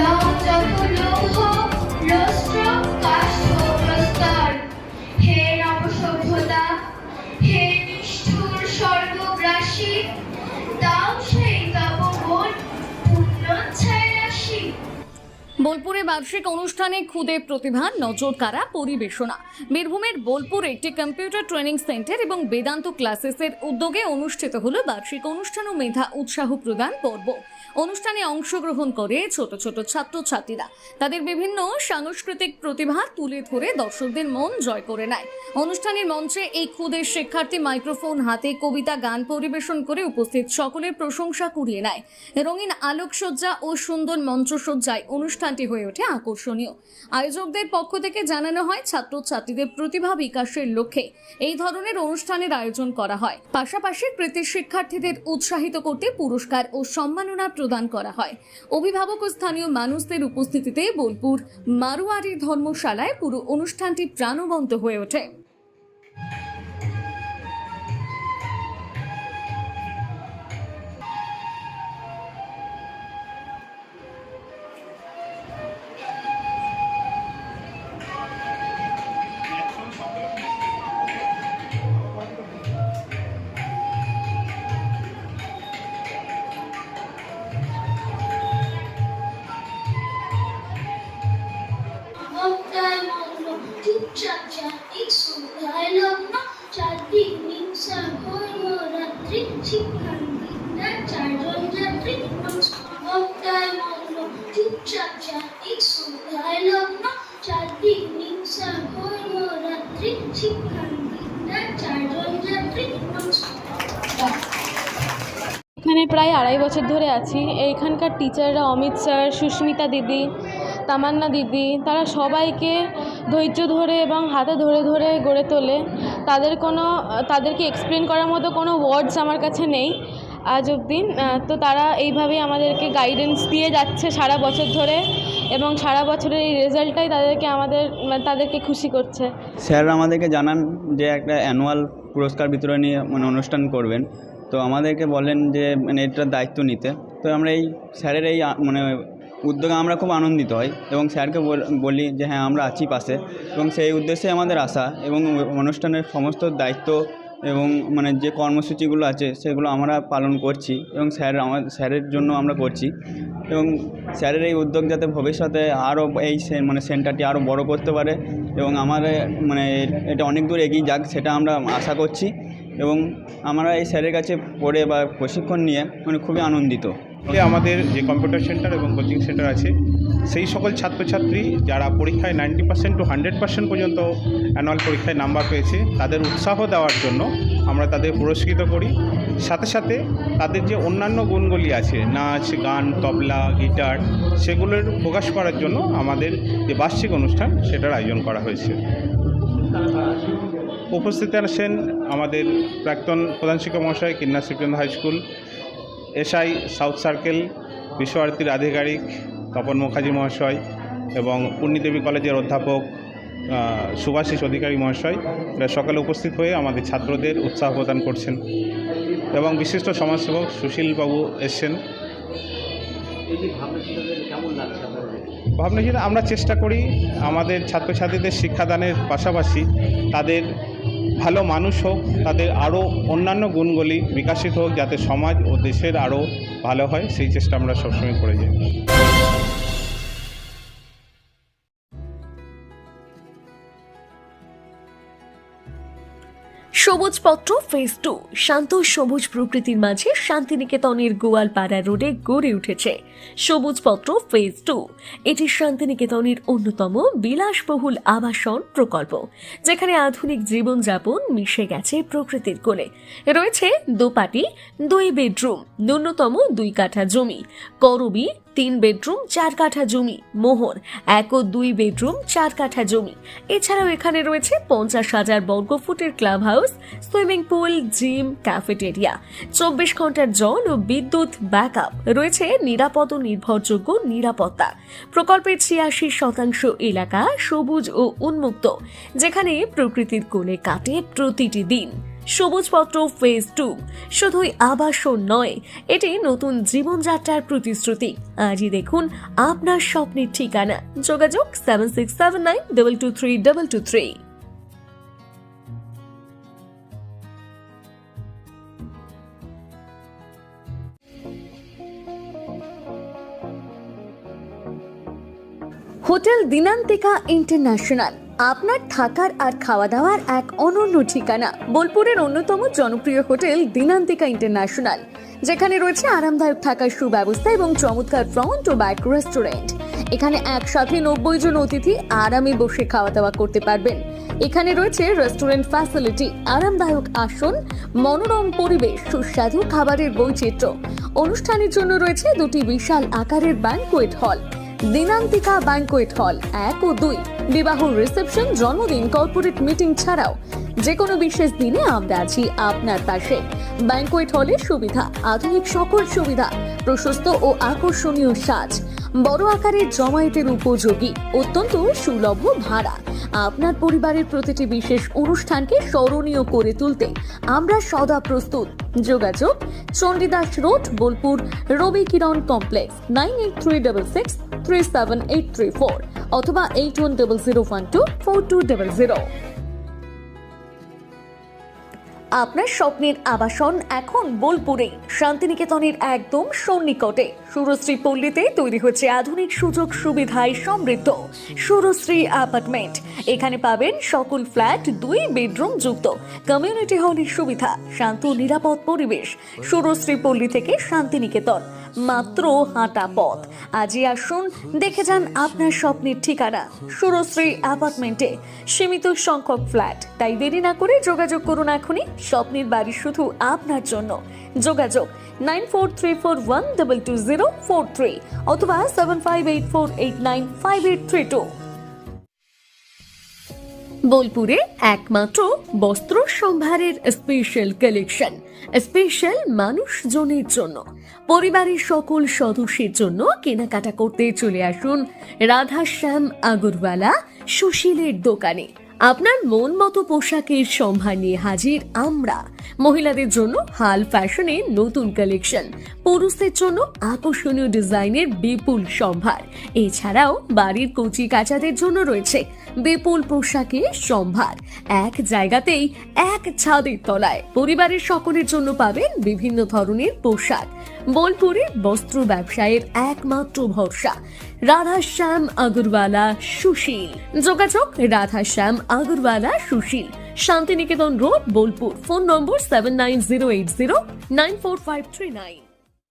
লৌহ লস্ত্র কাষ্ঠ প্রস্তর। হে নবসভ্যতা, হে নিষ্ঠুর স্বর্গগ্রাসী, দাও সেই তপবন পুণ্যোচ্ছায় রাশি। বোলপুরে বার্ষিক অনুষ্ঠানে খুদে প্রতিভা নজর কাড়া পরিবেশনা। বীরভূমের বোলপুরে একটি কম্পিউটার ট্রেনিং সেন্টার এবং বেদান্ত ক্লাসেসের উদ্যোগে অনুষ্ঠিত হলো বার্ষিক অনুষ্ঠান ও মেধা উৎসাহ প্রদান পর্ব। অনুষ্ঠানে অংশগ্রহণ করে ছোট ছোট ছাত্রছাত্রীরা তাদের বিভিন্ন সাংস্কৃতিক প্রতিভা তুলে ধরে দর্শকদের মন জয় করে নেয়। অনুষ্ঠানের মঞ্চে এই খুদে শিক্ষার্থী মাইক্রোফোন হাতে কবিতা গান পরিবেশন করে উপস্থিত সকলের প্রশংসা কুড়িয়ে নেয়। রঙিন আলোকসজ্জা ও সুন্দর মঞ্চসজ্জায় অনুষ্ঠানটি হয়ে ওঠে আকর্ষণীয়। আয়োজকদের পক্ষ থেকে জানানো হয়, ছাত্রছাত্রীদের প্রতিভা বিকাশের লক্ষ্যে এই ধরনের অনুষ্ঠানের আয়োজন করা হয়। পাশাপাশি কৃতি শিক্ষার্থীদের উৎসাহিত করতে পুরস্কার ও সম্মাননা প্রদান করা হয়। অভিভাবক ও স্থানীয় মানুষদের উপস্থিতিতে বোলপুর মারোয়ারি ধর্মশালায় পুরো অনুষ্ঠানটি প্রাণবন্ত হয়ে ওঠে। চুপচাপ চারদিক সন্ধ্যায় লগ্ন, চারদিক নিংসা ভৈররাত্রি, শিক্ষান্বিতার চারজন যাত্রী ভক্তায় মগ্ন। চুপচাপ চারদিক সন্ধ্যায় লগ্ন, চারদিক নিংসা ভৈররাত্রি, শিক্ষান্বিতার চারজন যাত্রী। এখানে প্রায় 2.5 বছর ধরে আছি। এইখানকার টিচাররা অমিত স্যার, সুস্মিতা দিদি, তামান্না দিদি, তারা সবাইকে ধৈর্য ধরে এবং হাতে ধরে ধরে গড়ে তোলে। তাদেরকে এক্সপ্লেন করার মতো কোনো ওয়ার্ডস আমার কাছে নেই আজ অবধি। তো তারা এইভাবেই আমাদেরকে গাইডেন্স দিয়ে যাচ্ছে সারা বছর ধরে, এবং সারা বছরের এই রেজাল্টটাই তাদেরকে খুশি করছে। স্যাররা আমাদেরকে জানান যে একটা অ্যানুয়াল পুরস্কার বিতরণী অনুষ্ঠান করবেন, তো আমাদেরকে বলেন যে এটার দায়িত্ব নিতে। তো আমরা এই স্যারের এই উদ্যোগে আমরা খুব আনন্দিত হই এবং স্যারকে বলি যে হ্যাঁ আমরা আছি পাশে, এবং সেই উদ্দেশ্যে আমাদের আসা এবং অনুষ্ঠানের সমস্ত দায়িত্ব এবং যে কর্মসূচিগুলো আছে সেগুলো আমরা পালন করছি এবং স্যারের জন্য আমরা করছি। এবং স্যারের এই উদ্যোগ যাতে ভবিষ্যতে আরও এই সেন্টারটি আরও বড় করতে পারে এবং আমাদের এটা অনেক দূর এগিয়ে যাক, সেটা আমরা আশা করছি। এবং আমরা এই স্যারের কাছে পড়ে বা প্রশিক্ষণ নিয়ে খুবই আনন্দিত। আমাদের যে কম্পিউটার সেন্টার এবং কোচিং সেন্টার আছে, সেই সকল ছাত্রছাত্রী যারা পরীক্ষায় 90% to 100% পর্যন্ত অ্যানুয়াল পরীক্ষায় নাম্বার পেয়েছে, তাদের উৎসাহ দেওয়ার জন্য আমরা তাদের পুরস্কৃত করি। সাথে সাথে তাদের যে অন্যান্য গুণগুলি আছে, নাচ, গান, তবলা, গিটার, সেগুলোর প্রকাশ করার জন্য আমাদের যে বার্ষিক অনুষ্ঠান সেটার আয়োজন করা হয়েছে। উপস্থিত আছেন আমাদের প্রাক্তন প্রধান শিক্ষক মহাশয়, কিন্নার সিপ্রেন্দ্র high school, SI south circle বিশ্বভারতীর আধিকারিক তপন মুখার্জি মহাশয় এবং পূর্ণিদেবী কলেজের অধ্যাপক সুভাষিস অধিকারী মহাশয়। এরা সকালে উপস্থিত হয়ে আমাদের ছাত্রদের উৎসাহ প্রদান করছেন এবং বিশিষ্ট সমাজসেবক সুশীলবাবু এসছেন। ভাবনা চিন্তা আমরা চেষ্টা করি আমাদের ছাত্রছাত্রীদের শিক্ষাদানের পাশাপাশি তাদের ভালো মানুষ হোক, তাদের আরও অন্যান্য গুণগুলি বিকশিত হোক, যাতে সমাজ ও দেশের আরও ভালো হয়, সেই চেষ্টা আমরা সবসময় করে যাই। সবুজপত্র ফেজ 2 শান্ত সবুজ প্রকৃতির মাঝে শান্তিনিকেতনের গোয়ালপাড়া রোডে গড়ে উঠেছে সবুজপত্র ফেজ 2। এটি শান্তিনিকেতনের অন্যতম বিলাসবহুল আবাসন প্রকল্প, যেখানে আধুনিক জীবনযাপন মিশে গেছে প্রকৃতির কোলে। রয়েছে দোপাটি 2 বেডরুম, ন্যূনতম 2 কাঠা জমি, করবি 3 বেডরুম 4 কাঠা জমি, মোহর 1 ও 2 বেডরুম 4 কাঠা জমি। এছাড়াও এখানে রয়েছে 50,000 বর্গফুটের club house, swimming pool, gym, cafeteria, 24 ঘন্টার জল ও বিদ্যুৎ ব্যাকআপ। রয়েছে নিরাপদ ও নির্ভরযোগ্য নিরাপত্তা। প্রকল্পের 86% এলাকা সবুজ ও উন্মুক্ত, যেখানে প্রকৃতির কোলে কাটে প্রতিটি দিন। সবুজপত্র ফেজ 2 শুধুই আবাসন নয়, এটি নতুন জীবনযাত্রার প্রতিশ্রুতি। আজই দেখুন আপনার স্বপ্নের ঠিকানা। যোগাযোগ 7679223223। হোটেল দিনান্তিকা ইন্টারন্যাশনাল আপনার থাকার আর খাওয়া দাওয়ার এক অনন্য ঠিকানা। বোলপুরের অন্যতম জনপ্রিয় হোটেল দিনান্তিকা ইন্টারন্যাশনাল, যেখানে রয়েছে আরামদায়ক থাকার সুব্যবস্থা এবং চমৎকার ফ্রন্ট ও ব্যাক রেস্টুরেন্ট। এখানে একসাথে 90 জন অতিথি আরামে বসে খাওয়া দাওয়া করতে পারবেন। এখানে রয়েছে রেস্টুরেন্ট ফ্যাসিলিটি, আরামদায়ক আসন, মনোরম পরিবেশ, সুস্বাদু খাবারের বৈচিত্র্য। অনুষ্ঠানের জন্য রয়েছে দুটি বিশাল আকারের banquet hall, Dinantika banquet hall 1 ও 2। বিবাহ, রিসেপশন, জন্মদিন, কর্পোরেট মিটিং ছাড়াও যে কোনো বিশেষ দিনে আমরা আছি আপনার পাশে। ব্যাংকোয়েট হলের সুবিধা, আধুনিক সকল সুবিধা, প্রশস্ত ও আকর্ষণীয় সাজ, বড় আকারের জমায়েতের উপযোগী, অত্যন্ত সুলভ ভাড়া। আপনার পরিবারের প্রতিটি বিশেষ অনুষ্ঠানকে স্মরণীয় করে তুলতে আমরা সদা প্রস্তুত। যোগাযোগ চণ্ডীদাস রোড, বোলপুর, রবি কিরণ কমপ্লেক্স, 9836637834 অথবা 8100124200। আপনার স্বপ্নের আবাসন এখন বোলপুরে, শান্তিনিকেতনের একদম সন্নিকটে। সুরশ্রী পল্লীতে তৈরি হচ্ছে আধুনিক সুযোগ সুবিধায় সমৃদ্ধ সুরশ্রী অ্যাপার্টমেন্ট। এখানে পাবেন সকল ফ্ল্যাট 2 বেডরুম যুক্ত, কমিউনিটি হলের সুবিধা, শান্ত নিরাপদ পরিবেশ। সুরশ্রী পল্লী থেকে শান্তিনিকেতন মাত্র হাঁটা পথ। আজই আসুন, দেখে যান আপনার স্বপ্নের ঠিকানা সুরশ্রী অ্যাপার্টমেন্টে। সীমিত সংখ্যক ফ্ল্যাট, তাই দেরি না করে যোগাযোগ করুন এখনই। স্বপ্নের বাড়ি শুধু আপনার জন্য। যোগাযোগ 9434122043 অথবা 7584895832। বোলপুরে একমাত্র বস্ত্র সম্ভারের স্পেশাল কালেকশন, স্পেশাল মানুষজনের জন্য, পরিবারের সকল সদস্যের জন্য কেনাকাটা করতে চলে আসুন রাধাশ্যাম আগরওয়ালা সুশীলের দোকানে। আপনার মন মতো পোশাকের সম্ভার নিয়ে হাজির আমরা। মহিলাদের জন্য হাল ফ্যাশনের নতুন কালেকশন, পুরুষদের জন্য আকর্ষণীয় ডিজাইনের বিপুল সম্ভার। এছাড়াও বাড়ির কচি কাচাদের জন্য রয়েছে বিপুল পোশাকের সম্ভার। এক জায়গাতেই, এক ছাদের তলায় পরিবারের সকলের জন্য পাবেন বিভিন্ন ধরনের পোশাক। বোলপুরের বস্ত্র ব্যবসায়ের একমাত্র ভরসা রাধাশ্যাম আগরওয়ালা সুশীল। যোগাযোগ রাধাশ্যাম আগরওয়ালা সুশীল, শান্তিনিকেতন রোড, বোলপুর। ফোন নম্বর 7908094539।